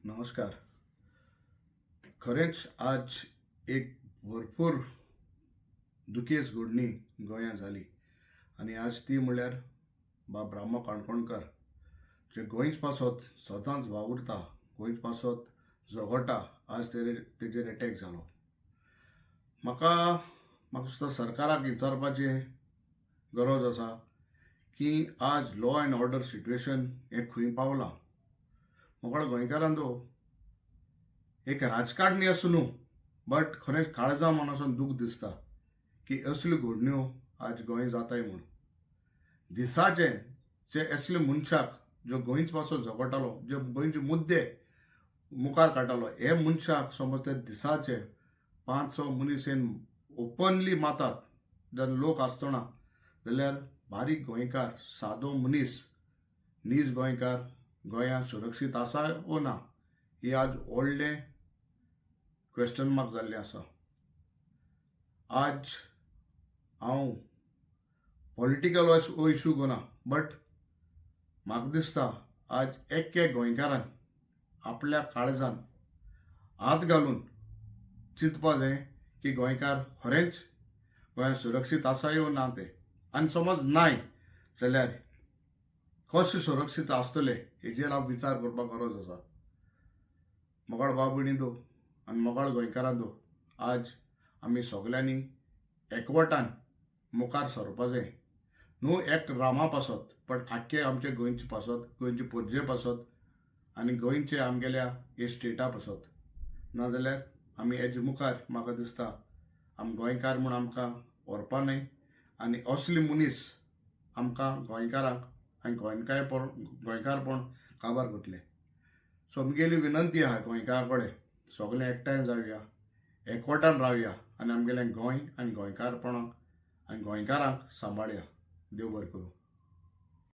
नमस्कार. खरेंच आज एक भरपूर दुखेस्त घडणी गोंयांत जाली आनी आज ती म्हणल्यार बाब रामा काणकोणकार जे गोंयच पासत सदांच वावुरता, गोंयच पासत झगडटा. आज तेजेर अटॅक जालो. म्हाका दिसता सरकाराक विचारपाची गरज आसा की आज लॉ अँड ऑर्डर सिट्युएशन हें खंय पावलां. मोकळ्या गोंयकारांचो एक राजकारणी असो न्हू, बट खरेंच काळजा मनासून दूख दिसता की असल्यो घडण्यो आज गोंय जाताय म्हूण. दिसाचे जे असले मनशाक जो गोंयच पासो झगडटालो, जे गोंयचे मुद्दे मुखार काडटालो, हे मनशाक समज ते दिसाचे 5-6 मनीस येवन ओपनली मातात जर लोक आसतना, जाल्यार बारीक गोंयकार, सादो मनीस, नीज गोंयकार गोंयांत सुरक्षीत आसा वो ना ही आज व्हडलें क्वेश्चन मार्क जाल्लें आसा. आज हांव पॉलिटिकल हो इशू घेवना, बट म्हाका दिसता आज एक्के गोंयकारान आपल्या काळजान हात घालून चिंतपा जाय की गोंयकार खरेंच गोंयांत सुरक्षीत आसाय वो ना ते, आनी समज नाय जाल्यार कशे सुरक्षीत आसतले हेजेर हांव विचार करपाक गरज आसा. मोगाळ भाव भयणींनो आनी मोगाळ गोंयकारांनो, आज आमी सगळ्यांनी एकवटान मुखार सरपा जाय. न्हू एक रामा पासत, पण आख्खे आमचे गोंयचे पासत, गोंयचे पोरजे पासत आनी गोंयचे आमगेल्या हे स्टेटा पासत. नाजाल्यार आमी हेजे मुखार म्हाका दिसता आमी गोंयकार म्हूण आमकां व्हरपा न्हय आनी असले मनीस आमकां गोंयकारांक आनी गोंयकारपण काबार करतले. सो आमगेली विनंती आहा गोंयकार कडेन, सगळे एकठांय जावया, एकवटान रावया आनी आमगेलें गोंय आनी गोंयकारपणाक आनी गोंयकारांक सांबाळया. देव बरें करूं.